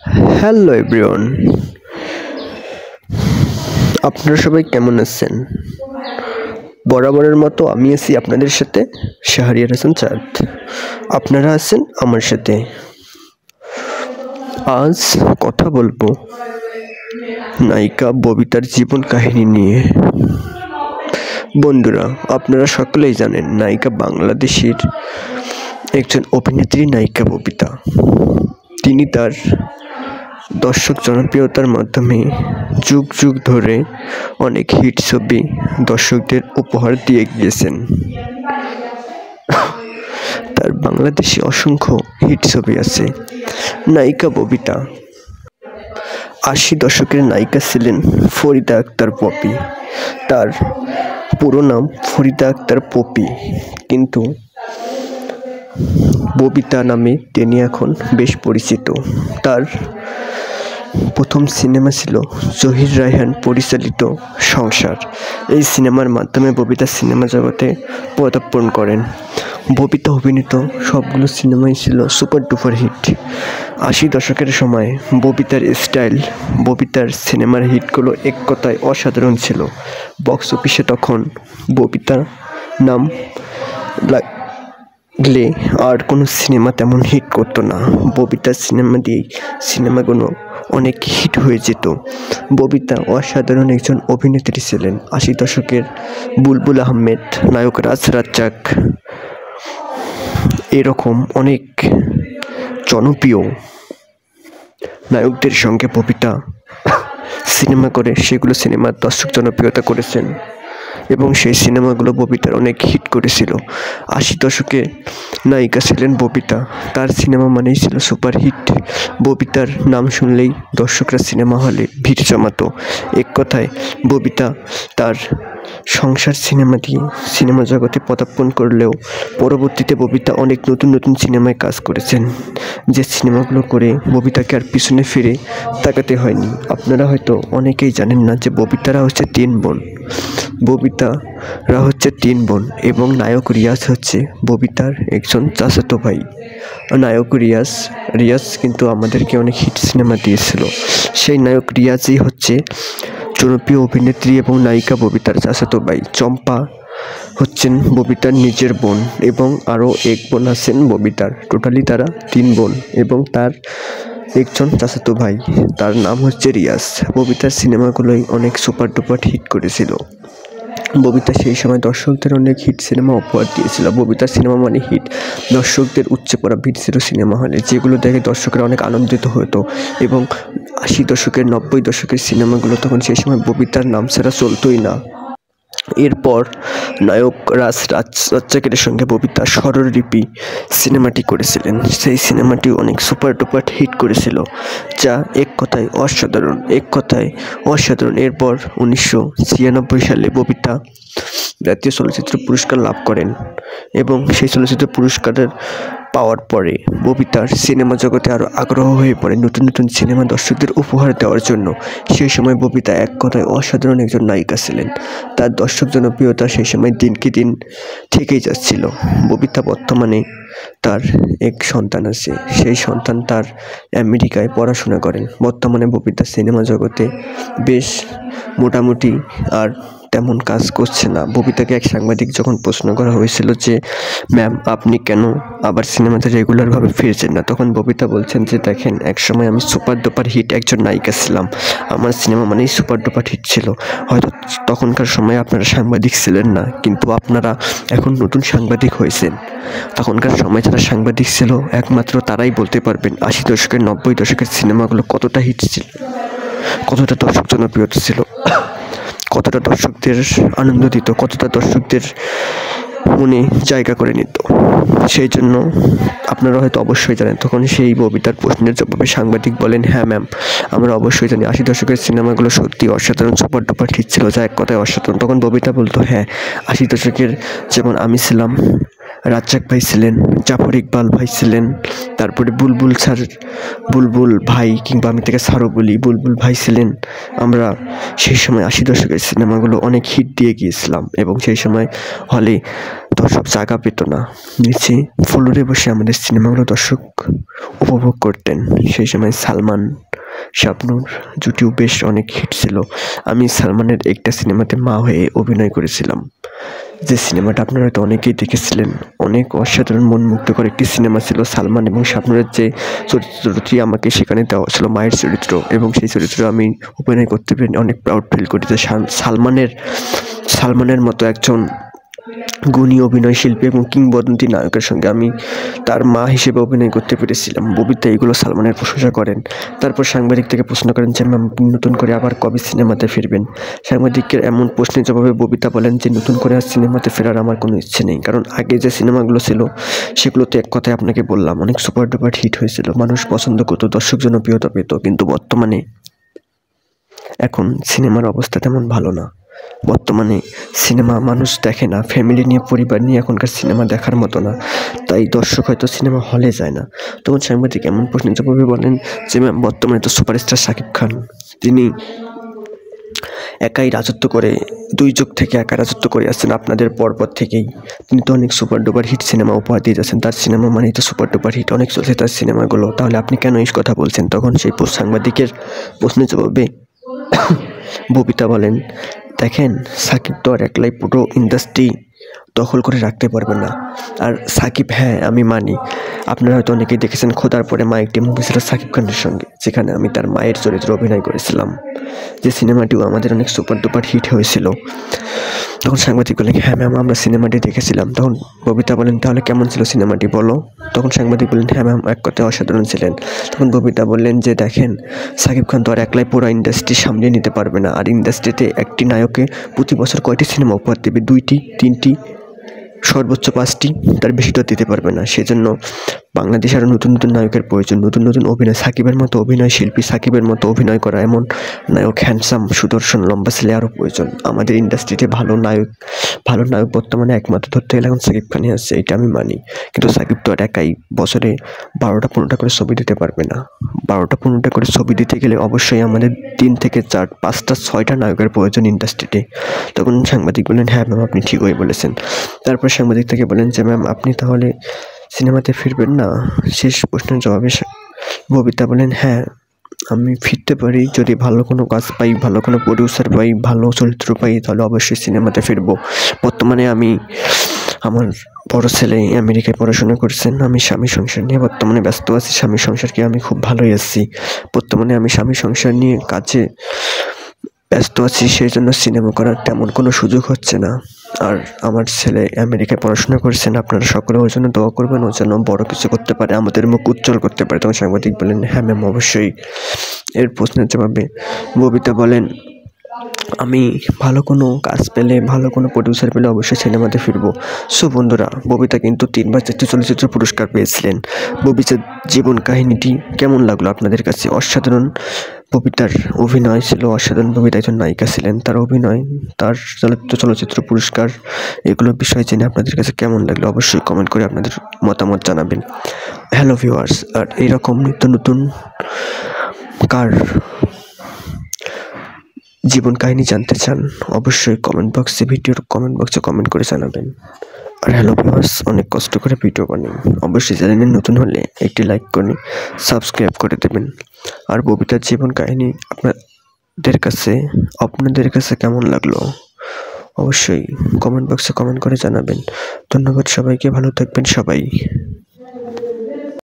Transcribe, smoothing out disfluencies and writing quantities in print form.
Hello everyone, আপনারা সবাই কেমন আছেন? বরাবরের মতো আমি আছি আপনাদের সাথে, শাহরিয়ার হাসান চাঁদ। আপনারা আছেন আমার সাথে। আজ কথা বলবো নায়িকা ববিতার জীবন কাহিনী নিয়ে। বন্ধুরা, আপনারা সকলেই জানেন নায়িকা বাংলাদেশের একজন অভিনেত্রী নায়িকা ববিতা। তিনি তার দর্শক জনপ্রিয়তার মাধ্যমে যুগ যুগ ধরে অনেক হিট ছবি দর্শকদের উপহার দিয়ে গিয়েছেন। তার বাংলাদেশে অসংখ্য হিট ছবি আছে। নায়িকা ববিতা 80 দশকের নায়িকা ছিলেন ফরিদা আক্তার পপি। তার পুরো নাম ফরিদা আক্তার পপি, কিন্তু ববিতা নামে তিনি এখন বেশ পরিচিত। তার প্রথম সিনেমা ছিল জহির রায়হান পরিচালিত সংসার। এই সিনেমার মাধ্যমে ববিতা সিনেমা জগতে পদার্পণ করেন। ববিতা অভিনীত সবগুলো সিনেমাই ছিল সুপার ডুপার হিট। 80 দশকের সময় ববিতার স্টাইল, ববিতার সিনেমার হিটগুলো এক কথায় অসাধারণ ছিল। বক্স অফিসে তখন ববিতা নাম লাগলে আর কোনো সিনেমা তেমন হিট করতো না। ববিতার সিনেমা দিয়েই সিনেমাগুলো অনেক হিট হয়ে যেত। ববিতা অসাধারণ একজন অভিনেত্রী ছিলেন। 80 দশকের বুলবুল আহমেদ, নায়ক রাজ রাজ্জাক, এরকম অনেক জনপ্রিয় নায়কদের সঙ্গে ববিতা সিনেমা করে সেগুলো সিনেমার দর্শক জনপ্রিয়তা করেছেন এবং সেই সিনেমাগুলো ববিতার অনেক হিট করেছিল। 80 দশকে নায়িকা ছিলেন ববিতা। তার সিনেমা মানেই ছিল সুপার হিট। ববিতার নাম শুনলেই দর্শকরা সিনেমা হলে ভিড় জমাতো। এক কথায় ববিতা তার সংসার সিনেমা দিয়ে সিনেমা জগতে পদার্পণ করলেও পরবর্তীতে ববিতা অনেক নতুন নতুন সিনেমায় কাজ করেছেন, যে সিনেমাগুলো করে ববিতাকে আর পিছনে ফিরে তাকাতে হয়নি। আপনারা হয়তো অনেকেই জানেন না যে ববিতারা হচ্ছে 3 বোন। ববিতারা হচ্ছে 3 বোন এবং নায়ক রিয়াজ হচ্ছে ববিতার একজন চাচাতো ভাই। নায়ক রিয়াজ কিন্তু আমাদেরকে অনেক হিট সিনেমা দিয়েছিল। সেই নায়ক রিয়াজই হচ্ছে জনপ্রিয় অভিনেত্রী এবং নায়িকা ববিতার চাচাতো ভাই। চম্পা হচ্ছেন ববিতার নিজের বোন এবং আরও এক বোন আছেন ববিতার। টোটালি তারা 3 বোন এবং তার একজন চাচাতো ভাই, তার নাম হচ্ছে রিয়াজ। ববিতার সিনেমাগুলোই অনেক সুপার ডুপার হিট করেছিল। ববিতা সেই সময় দর্শকদের অনেক হিট সিনেমা উপহার দিয়েছিল। ববিতার সিনেমা মানে হিট। দর্শকদের উপচে পড়া ভিড় ছিল সিনেমা হলে, যেগুলো দেখে দর্শকরা অনেক আনন্দিত হতো এবং 80 দশকের 90 দশকের সিনেমাগুলো তখন সেই সময় ববিতার নাম ছাড়া চলতোই না। এরপর নায়ক রাজ রাজ্জাকের সঙ্গে ববিতা স্বরলিপি সিনেমাটি করেছিলেন। সেই সিনেমাটি অনেক সুপার ডুপার হিট করেছিল, যা এক কথায় অসাধারণ। এরপর 1996 সালে ববিতা জাতীয় চলচ্চিত্র পুরস্কার লাভ করেন এবং সেই চলচ্চিত্র পুরস্কারের পাওয়ার পরে ববিতার সিনেমা জগতে আরও আগ্রহ হয়ে পড়ে নতুন নতুন সিনেমা দর্শকদের উপহার দেওয়ার জন্য। সেই সময় ববিতা এক কথায় অসাধারণ একজন নায়িকা ছিলেন। তার দর্শক জনপ্রিয়তা সেই সময় দিনকে দিন থেকেই যাচ্ছিল। ববিতা বর্তমানে তার এক সন্তান আছে। সেই সন্তান তার আমেরিকায় পড়াশোনা করেন। বর্তমানে ববিতা সিনেমা জগতে বেশ মোটামুটি আর তেমন কাজ করছে না। ববিতাকে এক সাংবাদিক যখন প্রশ্ন করা হয়েছিল যে, ম্যাম আপনি কেন আবার সিনেমাতে রেগুলারভাবে ফিরছেন না, তখন ববিতা বলছেন যে, দেখেন একসময় আমি সুপার ডুপার হিট একজন নায়িকা ছিলাম। আমার সিনেমা মানেই সুপার ডুপার হিট ছিল। হয়তো তখনকার সময় আপনারা সাংবাদিক ছিলেন না, কিন্তু আপনারা এখন নতুন সাংবাদিক হয়েছেন। তখনকার সময় যারা সাংবাদিক ছিল একমাত্র তারাই বলতে পারবেন 80 দশকের 90 দশকের সিনেমাগুলো কতটা হিট ছিল, কতটা দর্শক জনপ্রিয়তা ছিল, কতটা দর্শকদের আনন্দ দিত, কতটা দর্শকদের মনে জায়গা করে নিত। সেই জন্য আপনারা হয়তো অবশ্যই জানেন। তখন সেই ববিতার প্রশ্নের জবাবে সাংবাদিক বলেন, হ্যাঁ ম্যাম আমরা অবশ্যই জানি 80 দশকের সিনেমাগুলো সত্যি অসাধারণ সুপার ডুপার হিট ছিল, যা এক কথায় অসাধারণ। তখন ববিতা বলতো, হ্যাঁ 80 দশকের যেমন আমি ছিলাম রাজ্জাক ভাই ছিলেন, জাফর ইকবাল ভাই ছিলেন, তারপরে বুলবুল স্যার, বুলবুল ভাই কিংবা আমি তাকে স্যারও বলি, বুলবুল ভাই ছিলেন। আমরা সেই সময় 80 দশকের সিনেমাগুলো অনেক হিট দিয়ে গিয়েছিলাম এবং সেই সময় হলে দর্শক জায়গা পেত না, নিচে ফ্লোরে বসে আমাদের সিনেমাগুলো দর্শক উপভোগ করতেন। সেই সময় সালমান শাবনূর জুটিও বেশ অনেক হিট ছিল। আমি সালমানের একটা সিনেমাতে মা হয়ে অভিনয় করেছিলাম, যে সিনেমাটা আপনারা হয়তো অনেকেই দেখেছিলেন। অনেক অসাধারণ মনমুগ্ধকর একটি সিনেমা ছিল। সালমান এবং শাবনূরের যে চরিত্রটি আমাকে সেখানে দেওয়া ছিল মায়ের চরিত্র, এবং সেই চরিত্রে আমি অভিনয় করতে পেরে অনেক প্রাউড ফিল করি যে সালমানের মতো একজন গুণী অভিনয় শিল্পী এবং কিংবদন্তি নায়কের সঙ্গে আমি তার মা হিসেবে অভিনয় করতে পেরেছিলাম। ববিতা এগুলো সালমানের প্রশংসা করেন। তারপর সাংবাদিক থেকে প্রশ্ন করেন যে ম্যাম নতুন করে আবার কবে সিনেমাতে ফিরবেন। সাংবাদিকের এমন প্রশ্নের জবাবে ববিতা বলেন যে নতুন করে আর সিনেমাতে ফেরার আমার কোনো ইচ্ছে নেই, কারণ আগে যে সিনেমাগুলো ছিল সেগুলোতে এক কথায় আপনাকে বললাম অনেক সুপার ডুপার হিট হয়েছিল, মানুষ পছন্দ করতো, দর্শক জনপ্রিয়তা পেত। কিন্তু বর্তমানে এখন সিনেমার অবস্থা তেমন ভালো না। বর্তমানে সিনেমা মানুষ দেখে না, ফ্যামিলি নিয়ে পরিবার নিয়ে এখনকার সিনেমা দেখার মতো না, তাই দর্শক হয়তো সিনেমা হলে যায় না। তখন সাংবাদিক এমন প্রশ্নের জবাবে বলেন যে ম্যাম বর্তমানে তো সুপারস্টার শাকিব খান, তিনি একাই রাজত্ব করে, দুই যুগ থেকে একা রাজত্ব করে আসছেন আপনাদের পরপর থেকেই। তিনি তো অনেক সুপার ডুপার হিট সিনেমা উপহার দিয়ে যাচ্ছেন, তার সিনেমা মানেই তো সুপার ডুপার হিট, অনেক চলছে তার সিনেমাগুলো, তাহলে আপনি কেন এই কথা বলছেন? তখন সেই সাংবাদিকের প্রশ্নের জবাবে ববিতা বলেন, দেখেন সাকিব তো আর একলাই পুরো ইন্ডাস্ট্রি দখল করে রাখতে পারবে না। আর সাকিব, হ্যাঁ আমি মানি, আপনারা হয়তো অনেকেই দেখেছেন খোদার পরে মা একটি মুভি ছিল সাকিব খানের সঙ্গে, যেখানে আমি তার মায়ের চরিত্রে অভিনয় করেছিলাম, যে সিনেমাটিও আমাদের অনেক সুপার ডুপার হিট হয়েছিল। তখন সাংবাদিক বলেন, হ্যাঁ ম্যাম আমরা সিনেমাটি দেখেছিলাম। তখন ববিতা বলেন, তাহলে কেমন ছিল সিনেমাটি বলো। তখন সাংবাদিক বলেন, হ্যাঁ ম্যাম এক কথায় অসাধারণ ছিলেন। তখন ববিতা বললেন যে দেখেন সাকিব খান তো আর একলাই পুরো ইন্ডাস্ট্রি সামলিয়ে নিতে পারবে না, আর ইন্ডাস্ট্রিতে একটি নায়ককে প্রতি বছর কয়টি সিনেমা উপহার দেবে? 2টি, 3টি, সর্বোচ্চ 5টি, তার বেশি তো দিতে পারবে না। সেজন্য বাংলাদেশে আরও নতুন নতুন নায়কের প্রয়োজন, নতুন নতুন অভিনয়, সাকিবের মতো অভিনয় শিল্পী, সাকিবের মতো অভিনয় করা এমন নায়ক, হ্যান্ডসাম, সুদর্শন, লম্বা ছেলে আরও প্রয়োজন। আমাদের ইন্ডাস্ট্রিতে ভালো নায়ক বর্তমানে একমাত্র ধরতে গেলে এখন সাকিব খানই আছে, এটা আমি মানি। কিন্তু সাকিব তো আর একাই বছরে 12টা 15টা করে ছবি দিতে পারবে না। 12টা 15টা করে ছবি দিতে গেলে অবশ্যই আমাদের 3 থেকে 4, 5টা 6টা নায়কের প্রয়োজন ইন্ডাস্ট্রিতে। তখন সাংবাদিক বলেন, হ্যাঁ ম্যাম আপনি ঠিকই বলেছেন। তারপর সাংবাদিক থেকে বলেন যে ম্যাম আপনি তাহলে সিনেমাতে ফিরবেন না? শেষ প্রশ্নের জবাবে ববিতা বলেন, হ্যাঁ আমি ফিরতে পারি, যদি ভালো কোনো কাজ পাই, ভালো কোনো প্রডিউসার পাই, ভালো চরিত্র পাই, তাহলে অবশ্যই সিনেমাতে ফিরবো। বর্তমানে আমি, আমার বড় ছেলে আমেরিকায় পড়াশোনা করছেন, আমি স্বামী সংসার নিয়ে বর্তমানে ব্যস্ত আছি। স্বামী সংসারকে আমি খুব ভালোই আছি। বর্তমানে আমি স্বামী সংসার নিয়ে কাজে ব্যস্ত আছি, সেই জন্য সিনেমা করার তেমন কোনো সুযোগ হচ্ছে না। আর আমার ছেলে আমেরিকায় পড়াশোনা করছেন, আপনারা সকলে ওর জন্য দোয়া করবেন, ওর জন্য বড় কিছু করতে পারে, আমাদের মুখ উজ্জ্বল করতে পারে। তখন সাংবাদিক বলেন, হ্যাঁ ম্যাম অবশ্যই। এর প্রশ্নের জবাবে ববিতা বলেন, আমি ভালো কোনো কাজ পেলে, ভালো কোনো প্রডিউসার পেলে অবশ্যই সিনেমাতে ফিরবো। সো বন্ধুরা, ববিতা কিন্তু 3বার 4টি চলচ্চিত্র পুরস্কার পেয়েছিলেন। ববিতার জীবন কাহিনীটি কেমন লাগলো আপনাদের কাছে? অসাধারণ ববিতার অভিনয় ছিল, অসাধারণ। ববিতা একজন নায়িকা ছিলেন, তার অভিনয়, তার চলচ্চিত্র পুরস্কার, এগুলো বিষয় জেনে আপনাদের কাছে কেমন লাগলো অবশ্যই কমেন্ট করে আপনাদের মতামত জানাবেন। হ্যালো ভিউয়ার্স, আর এইরকম নিত্য নতুন কার জীবন কাহিনী জানতে চান অবশ্যই ভিডিওর কমেন্ট বক্সে কমেন্ট করে জানাবেন। আর হ্যালো ভিউয়ার্স, অনেক কষ্ট করে ভিডিও বানাই, অবশ্যই চ্যানেলে নতুন হলে একটি লাইক করে সাবস্ক্রাইব করে দেবেন। আর ববিতার জীবন কাহিনী আপনাদের কাছে কেমন লাগলো অবশ্যই কমেন্ট বক্সে কমেন্ট করে জানাবেন। ধন্যবাদ সবাইকে, ভালো থাকবেন সবাই।